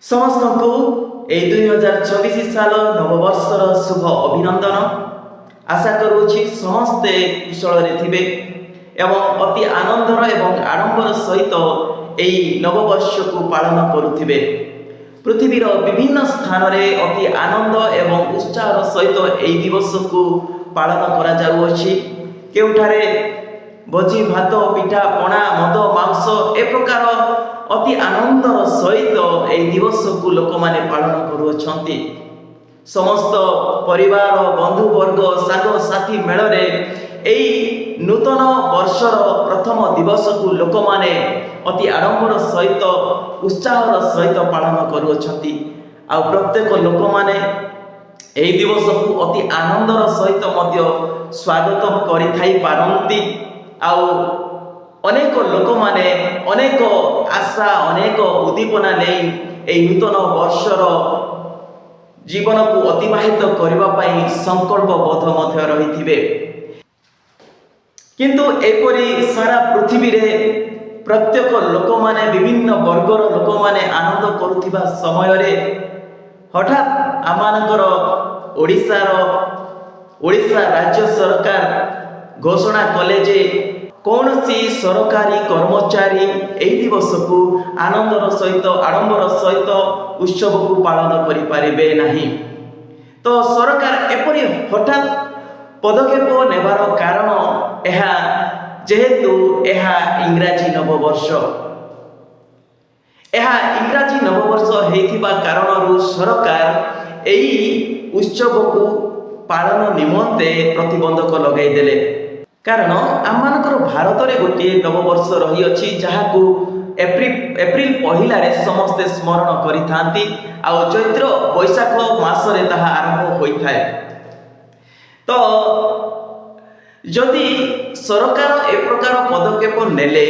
समस्त को 2024 साल नववर्षर शुभ अभिनंदन। आशा करुछि समस्ते कुशल थे एवं अति आनंदर एवं आडंबर सहित यही नववर्ष को पालन करुथिबे। पृथ्वीर विभिन्न स्थान रे अति आनंद एवं उत्साह सहित यही दिवस को पालन करा जाउछि। केउठारे भोजी भात पिठा पणा मद मांस ए प्रकार अति आनंदर सहित यही दिवस को लोक माने पालन करुछंती। समस्त परिवार बंधुवर्ग सांग साथी मेଳରେ यही नूतन वर्षर प्रथम दिवस को लोक माने अति आडंबर सहित उत्साहर सहित पालन करुछंती। आ प्रत्येक लोक माने यही दिवस को अति आनंदर सहित मध्य स्वागत करिथाई पारंती। आउ अनेक लोक माने अनेक आशा अनेक उद्दीपना नहीं यही नूतन वर्षर जीवन को अतिबाहित करबा पई संकल्पबद्ध मध्य रहिथिबे। किंतु एपरी सारा पृथ्वी रे प्रत्येक लोक माने विभिन्न वर्गर लोक माने आनंद करुथिबा समय रे हठात आमानकर ओडिशा राज्य सरकार घोषणा कले जे कौन सी सरकारी कर्मचारी यही दिवस को आनंदर सहित आडंबर सहित उत्सव को पालन करि पारिबे नाही। तो सरकार एपरी हठात पदक्षेप नेबार कारण एहा जेहेतु एहा इंग्राजी नववर्ष इंग्राजी नववर्ष हेथिबा कारणरू सरकार यही उत्सव को पालन निमंते प्रतिबंधक लगाई देले। कारण आमମାନଙ୍କର ଭାରତରେ ଗୋଟିଏ ନବବର୍ଷ ରହିଅଛି ଯାହାକୁ ଏପ୍ରିଲ ପହିଲାରେ ସମସ୍ତେ ସ୍ମରଣ କରିଥାନ୍ତି ଆଉ ଚୈତ୍ର ବୈଶାଖ ମାସରେ ତାହା ଆରମ୍ଭ ହୋଇଥାଏ। ତ ଯଦି ସରକାର ଏ ପ୍ରକାର ପଦକ୍ଷେପ ନେଲେ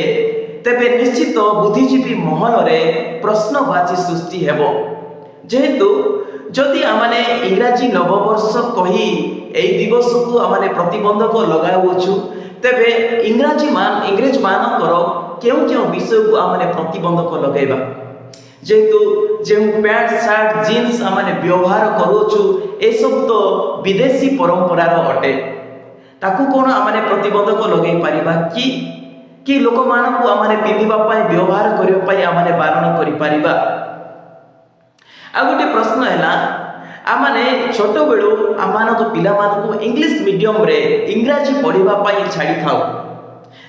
ତେବେ ନିଶ୍ଚିତ ବୁଦ୍ଧିଜୀବୀ ମହଲରେ ପ୍ରଶ୍ନବାଚୀ ସୃଷ୍ଟି ହେବ। ଯେହେତୁ ଯଦି ଆମମାନେ ଇଂରାଜୀ ନବବର୍ଷ କହି এই দিবস को आमाने प्रतिबंधक लगाउछु तेबे इंग्रेज मानकर केउ केउ विषय को आमाने प्रतिबंधक लगाइबा। जेतु जे पैंट शर्ट जीन्स आमाने व्यवहार करूछु ए सब तो विदेशी परंपरा अटे। ताकू कोन आमाने प्रतिबंधक लगाई परिबा कि लोक मानकु आमाने पिंदिबा पई व्यवहार करिबा पई आमाने बारण करि परिबा। आ गोटे प्रश्न हैला आमाने छोट बेलू आमानक पिला मानकु इंग्लिश मीडियम रे इंग्राजी पढ़िबा पई छाड़ी थाउ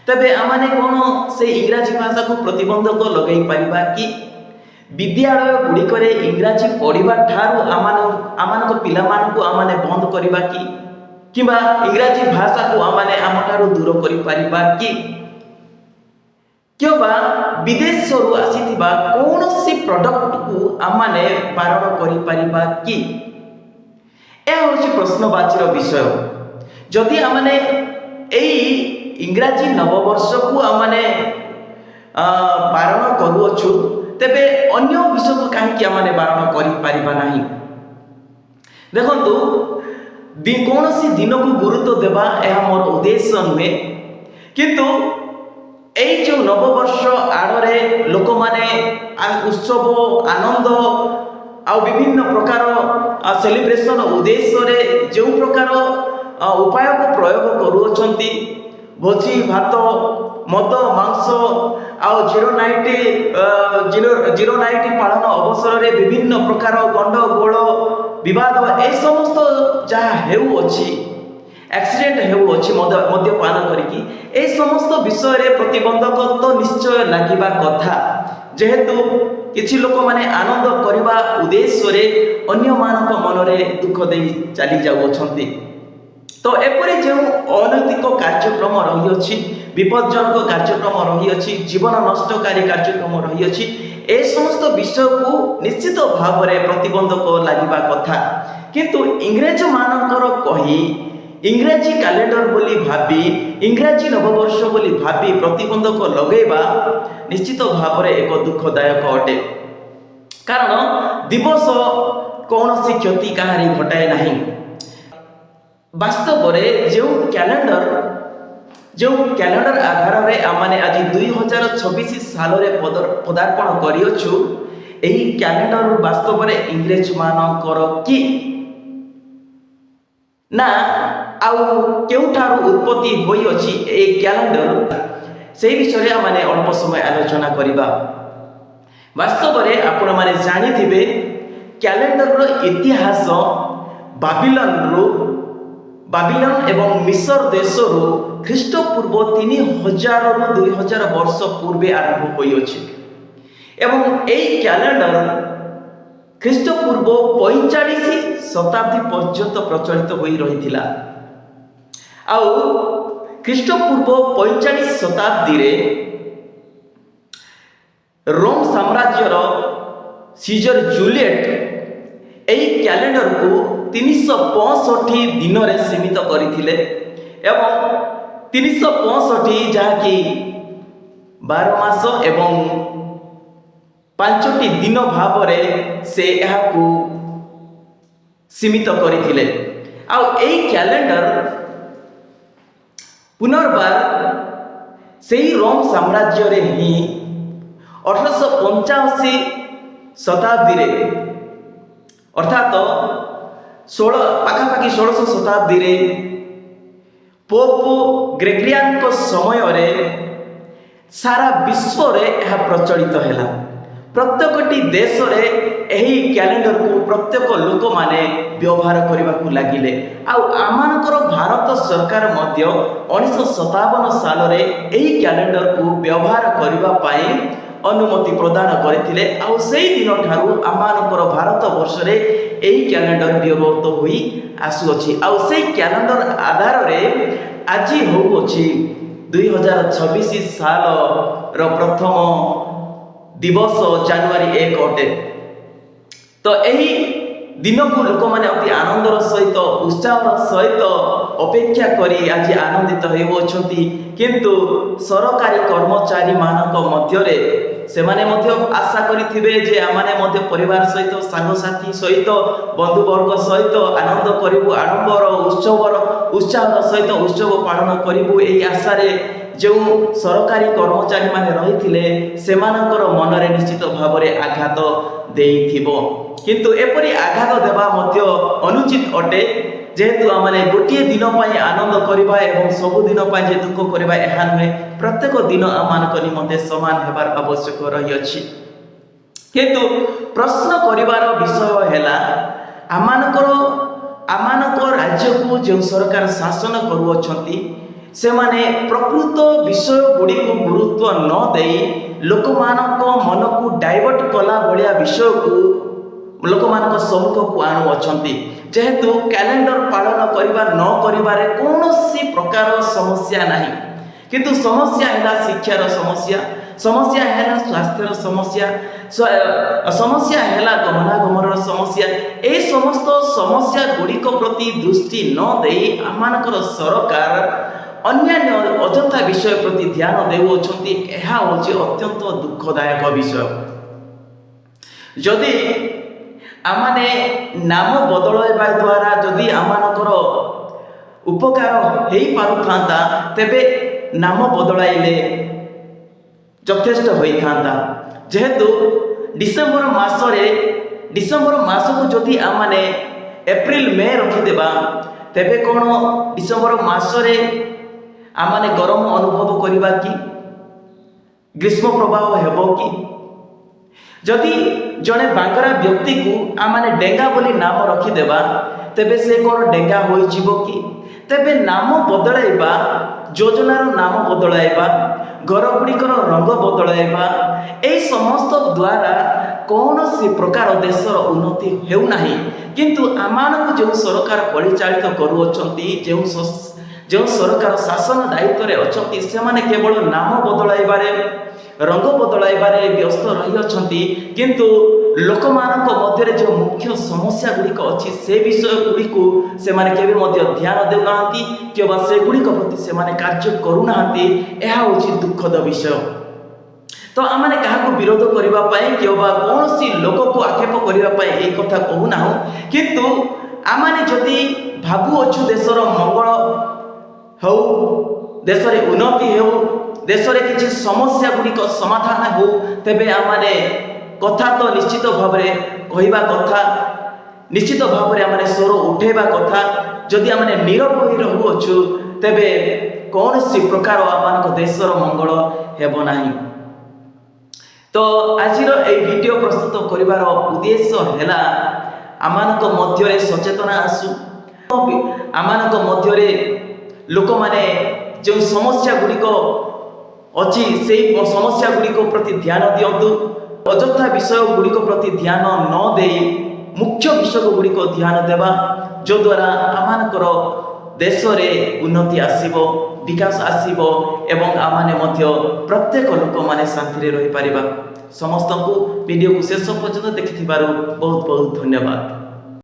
तबे आमाने कोन से इंग्राजी भाषा को प्रतिबंधक लगाई परिबा कि विद्यालय गुडी करे इंग्राजी पढ़िबा ठारू आमानक पिला मानकु आमाने बंद करिबा किबा इंग्राजी भाषा को आमाने आमठारू दूर करि परिबा कि क्योबा विदेश रु आसीथिबा कोनोसी प्रोडक्ट को आमाने बारण करि परिबा कि यह हूँ प्रश्नवाचीर विषय। जदि आमने यही इंग्राजी नववर्ष को आमने बारण करूछु तेबे अन्य विषय को कहीं आमने बारण करि परिबा नाही। देखंतु कौनसी दिन को गुरुत्व देवा यह मोर उद्देश्य नुहे किंतु एई जो नववर्ष आड़े लोक माने उत्सव आनंद आ विभिन्न प्रकार सेलिब्रेशन उद्देश्य रे जो प्रकार उपाय को प्रयोग करुछंती भोजी भात मद मांस आ जीरो नाइट पालन अवसर रे विभिन्न प्रकार गंडगोल विवाद ए समस्त जहाँ हेउ अछि एक्सीडेंट हेउ अछि मद्यपान करिकी ए समस्त विषय रे प्रतिबंधक तो निश्चय लागिबा कथा। जेहेतु किछि लोक माने आनंद करबा उद्देश्य रे अन्य मानक मन रे दुख देई चली जाउछंती। तो एपरि जे अनैतिक कार्यक्रम रही अछि विपज्जनक कार्यक्रम रही अछि जीवन नष्टकारी कार्यक्रम रही अछि ए समस्त विषय को निश्चित भाव रे प्रतिबंधक लागिबा कथा। किंतु इंग्रेज मानकर कही इंग्राजी कैलेंडर बोली भाबी इंग्राजी नववर्ष बोली भाबी प्रतिबंधक लगेबा निश्चित भाव रे एक दुखदायक अटे। कारण दिवस कौन सी क्षति कहारी घटाए नहीं। वास्तव में जो कैलेंडर आधार रे आमाने आज 2026 साल रे पदार्पण करियछु ଏହି କ୍ୟାଲେଣ୍ଡର ବାସ୍ତବରେ ଇଂରେଜ ମାନଙ୍କର କି ନା ଆଉ କେଉଁଠାରୁ ଉତ୍ପତ୍ତି ହୋଇଅଛି ଏହି କ୍ୟାଲେଣ୍ଡର, ସେହି ବିଷୟରେ ଆମେ ଅଳ୍ପ ସମୟ ଆଲୋଚନା କରିବା। ବାସ୍ତବରେ ଆପଣମାନେ ଜାଣିଥିବେ କ୍ୟାଲେଣ୍ଡରର ଇତିହାସ ବାବିଲନ ଏବଂ ମିଶର ଦେଶରୁ ଖ୍ରୀଷ୍ଟପୂର୍ବ 3000ରୁ 2000 ବର୍ଷ ପୂର୍ବେ ଆରମ୍ଭ ହୋଇଅଛି ଏବଂ ଏହି କ୍ୟାଲେଣ୍ଡର ଖ୍ରୀଷ୍ଟପୂର୍ବ 45 ଶତାବ୍ଦୀ ପର୍ଯ୍ୟନ୍ତ ପ୍ରଚଳିତ ହୋଇ ରହିଥିଲା। ଆଉ ଖ୍ରୀଷ୍ଟପୂର୍ବ 45 ଶତାବ୍ଦୀରେ ରୋମ ସାମ୍ରାଜ୍ୟର ସିଜର ଜୁଲିଏଟ ଏହି କ୍ୟାଲେଣ୍ଡରକୁ 365 ଦିନରେ ସୀମିତ କରିଥିଲେ ଏବଂ 365 ଯାହାକି 12 ମାସ ଏବଂ 5ଟି ଦିନ ଭାବରେ ସେ ଏହାକୁ ସୀମିତ କରିଥିଲେ। ଆଉ ଏହି କ୍ୟାଲେଣ୍ଡର ପୁନର୍ବାର ସେହି ରୋମ ସାମ୍ରାଜ୍ୟରେ ହିଁ 1885 ଶତାବ୍ଦୀରେ ଅର୍ଥାତ ପାଖାପାଖି 1600 ଶତାବ୍ଦୀରେ ପୋପ ଗ୍ରେଗରିଆନଙ୍କ ସମୟରେ ସାରା ବିଶ୍ୱରେ ଏହା ପ୍ରଚଳିତ ହେଲା। ପ୍ରତ୍ୟେକଟି ଦେଶରେ ଏହି କ୍ୟାଲେଣ୍ଡରକୁ ପ୍ରତ୍ୟେକ ଲୋକମାନେ ବ୍ୟବହାର କରିବାକୁ ଲାଗିଲେ। ଆଉ ଆମମାନଙ୍କର ଭାରତ ସରକାର ମଧ୍ୟ 1957 ସାଲରେ ଏହି କ୍ୟାଲେଣ୍ଡରକୁ ବ୍ୟବହାର କରିବା ପାଇଁ ଅନୁମତି ପ୍ରଦାନ କରିଥିଲେ। ଆଉ ସେହି ଦିନ ଠାରୁ ଆମମାନଙ୍କର ଭାରତ ବର୍ଷରେ ଏହି କ୍ୟାଲେଣ୍ଡର ବ୍ୟବହୃତ ହୋଇ ଆସୁଅଛି। ଆଉ ସେହି କ୍ୟାଲେଣ୍ଡର ଆଧାରରେ ଆଜି ହେଉଅଛି 2026 ସାଲର ପ୍ରଥମ ଦିବସ ଜାନୁଆରୀ 1 ଅଟେ। ତ ଏହି ଦିନକୁ ଲୋକମାନେ ଅତି ଆନନ୍ଦର ସହିତ ଉତ୍ସାହର ସହିତ ଅପେକ୍ଷା କରି ଆଜି ଆନନ୍ଦିତ ହେଉଅଛନ୍ତି। କିନ୍ତୁ ସରକାରୀ କର୍ମଚାରୀମାନଙ୍କ ମଧ୍ୟରେ ସେମାନେ ମଧ୍ୟ ଆଶା କରିଥିବେ ଯେ ଆମମାନେ ମଧ୍ୟ ପରିବାର ସହିତ ସାଙ୍ଗସାଥି ସହିତ ବନ୍ଧୁବର୍ଗ ସହିତ ଆନନ୍ଦ କରିବୁ, ଆଡ଼ମ୍ବର ଉତ୍ସାହର ସହିତ ଉତ୍ସବ ପାଳନ କରିବୁ। ଏହି ଆଶାରେ ଯେଉଁ ସରକାରୀ କର୍ମଚାରୀମାନେ ରହିଥିଲେ ସେମାନଙ୍କର ମନରେ ନିଶ୍ଚିତ ଭାବରେ ଆଘାତ ଦେଇଥିବ। କିନ୍ତୁ ଏପରି ଆଘାତ ଦେବା ମଧ୍ୟ ଅନୁଚିତ ଅଟେ, ଯେହେତୁ ଆମେ ଗୋଟିଏ ଦିନ ପାଇଁ ଆନନ୍ଦ କରିବା ଏବଂ ସବୁଦିନ ପାଇଁ ଯେ ଦୁଃଖ କରିବା ଏହା ନୁହେଁ। ପ୍ରତ୍ୟେକ ଦିନ ଆମମାନଙ୍କ ନିମନ୍ତେ ସମାନ ହେବାର ଆବଶ୍ୟକ ରହିଅଛି। କିନ୍ତୁ ପ୍ରଶ୍ନ କରିବାର ବିଷୟ ହେଲା ଆମମାନଙ୍କ ରାଜ୍ୟକୁ ଯେଉଁ ସରକାର ଶାସନ କରୁଅଛନ୍ତି ସେମାନେ ପ୍ରକୃତ ବିଷୟ ଗୁଡ଼ିକୁ ଗୁରୁତ୍ୱ ନ ଦେଇ ଲୋକମାନଙ୍କ ମନକୁ ଡାଇଭର୍ଟ କଲା ଭଳିଆ ବିଷୟକୁ ଲୋକମାନଙ୍କ ସମ୍ମୁଖକୁ ଆଣୁଅଛନ୍ତି। ଯେହେତୁ କ୍ୟାଲେଣ୍ଡର ପାଳନ କରିବା ନ କରିବାରେ କୌଣସି ପ୍ରକାର ସମସ୍ୟା ନାହିଁ, କିନ୍ତୁ ସମସ୍ୟା ହେଲା ଶିକ୍ଷାର ସମସ୍ୟା ହେଲା ସ୍ୱାସ୍ଥ୍ୟର ସମସ୍ୟା ହେଲା ଗମନାଗମନର ସମସ୍ୟା। ଏହି ସମସ୍ତ ସମସ୍ୟା ଗୁଡ଼ିକ ପ୍ରତି ଦୃଷ୍ଟି ନ ଦେଇ ଆମମାନଙ୍କର ସରକାର ଅନ୍ୟାନ୍ୟ ଅଯଥା ବିଷୟ ପ୍ରତି ଧ୍ୟାନ ଦେଉଅଛନ୍ତି। ଏହା ହେଉଛି ଅତ୍ୟନ୍ତ ଦୁଃଖଦାୟକ ବିଷୟ। ଯଦି ଆମମାନେ ନାମ ବଦଳାଇବା ଦ୍ୱାରା ଯଦି ଆମମାନଙ୍କର ଉପକାର ହେଇପାରୁଥାନ୍ତା ତେବେ ନାମ ବଦଳାଇଲେ ଯଥେଷ୍ଟ ହୋଇଥାନ୍ତା। ଯେହେତୁ ଡିସେମ୍ବର ମାସକୁ ଯଦି ଆମମାନେ ଏପ୍ରିଲ ମେ ରଖିଦେବା ତେବେ କ'ଣ ଡିସେମ୍ବର ମାସରେ ଆମମାନେ ଗରମ ଅନୁଭବ କରିବା କି? ଗ୍ରୀଷ୍ମ ପ୍ରବାହ ହେବ କି? ଯଦି ଜଣେ ବାଙ୍ଗରା ବ୍ୟକ୍ତିକୁ ଆମମାନେ ଡେଙ୍ଗା ବୋଲି ନାମ ରଖିଦେବା ତେବେ ସେ କ'ଣ ଡେଙ୍ଗା ହୋଇଯିବ କି? ତେବେ ନାମ ବଦଳାଇବା, ଯୋଜନାର ନାମ ବଦଳାଇବା, ଘରଗୁଡ଼ିକର ରଙ୍ଗ ବଦଳାଇବା, ଏହି ସମସ୍ତ ଦ୍ୱାରା କୌଣସି ପ୍ରକାର ଦେଶର ଉନ୍ନତି ହେଉନାହିଁ। କିନ୍ତୁ ଆମମାନଙ୍କୁ ଯେଉଁ ସରକାର ପରିଚାଳିତ କରୁଅଛନ୍ତି, ଯେଉଁ ସରକାର ଶାସନ ଦାୟିତ୍ୱରେ ଅଛନ୍ତି, ସେମାନେ କେବଳ ନାମ ବଦଳାଇବାରେ, ରଙ୍ଗ ବଦଳାଇବାରେ ବ୍ୟସ୍ତ ରହିଅଛନ୍ତି। କିନ୍ତୁ ଲୋକମାନଙ୍କ ମଧ୍ୟରେ ଯେଉଁ ମୁଖ୍ୟ ସମସ୍ୟା ଗୁଡ଼ିକ ଅଛି ସେ ବିଷୟ ଗୁଡ଼ିକୁ ସେମାନେ କେବେ ମଧ୍ୟ ଧ୍ୟାନ ଦେଉନାହାନ୍ତି କିମ୍ବା ସେଗୁଡ଼ିକ ପ୍ରତି ସେମାନେ କାର୍ଯ୍ୟ କରୁନାହାନ୍ତି। ଏହା ହେଉଛି ଦୁଃଖଦ ବିଷୟ। ତ ଆମେ କାହାକୁ ବିରୋଧ କରିବା ପାଇଁ କିମ୍ବା କୌଣସି ଲୋକକୁ ଆକ୍ଷେପ କରିବା ପାଇଁ ଏହି କଥା କହୁନାହୁଁ। କିନ୍ତୁ ଆମେ ଯଦି ଭାବୁଅଛୁ ଦେଶର ମଙ୍ଗଳ ହେଉ, ଦେଶରେ ଉନ୍ନତି ହେଉ, ଦେଶରେ କିଛି ସମସ୍ୟା ଗୁଡ଼ିକ ସମାଧାନ ହେଉ, ତେବେ ଆମେ କଥା ତ ନିଶ୍ଚିତ ଭାବରେ କହିବା କଥା, ନିଶ୍ଚିତ ଭାବରେ ଆମେ ସ୍ୱର ଉଠେଇବା କଥା। ଯଦି ଆମେ ନୀରବ ହୋଇ ରହୁଅଛୁ ତେବେ କୌଣସି ପ୍ରକାର ଆମମାନଙ୍କ ଦେଶର ମଙ୍ଗଳ ହେବ ନାହିଁ। ତ ଆଜିର ଏହି ଭିଡ଼ିଓ ପ୍ରସ୍ତୁତ କରିବାର ଉଦ୍ଦେଶ୍ୟ ହେଲା ଆମମାନଙ୍କ ମଧ୍ୟରେ ସଚେତନା ଆସୁ, ଆମମାନଙ୍କ ମଧ୍ୟରେ ଲୋକମାନେ ଯେଉଁ ସମସ୍ୟା ଗୁଡ଼ିକ ଅଛି ସେହି ସମସ୍ୟା ଗୁଡ଼ିକ ପ୍ରତି ଧ୍ୟାନ ଦିଅନ୍ତୁ। ଅଯଥା ବିଷୟ ଗୁଡ଼ିକ ପ୍ରତି ଧ୍ୟାନ ନ ଦେଇ ମୁଖ୍ୟ ବିଷୟ ଗୁଡ଼ିକ ଧ୍ୟାନ ଦେବା, ଯଦ୍ୱାରା ଆମମାନଙ୍କର ଦେଶରେ ଉନ୍ନତି ଆସିବ, ବିକାଶ ଆସିବ ଏବଂ ଆମମାନେ ମଧ୍ୟ ପ୍ରତ୍ୟେକ ଲୋକମାନେ ଶାନ୍ତିରେ ରହିପାରିବା। ସମସ୍ତଙ୍କୁ ଭିଡ଼ିଓକୁ ଶେଷ ପର୍ଯ୍ୟନ୍ତ ଦେଖିଥିବାରୁ ବହୁତ ବହୁତ ଧନ୍ୟବାଦ।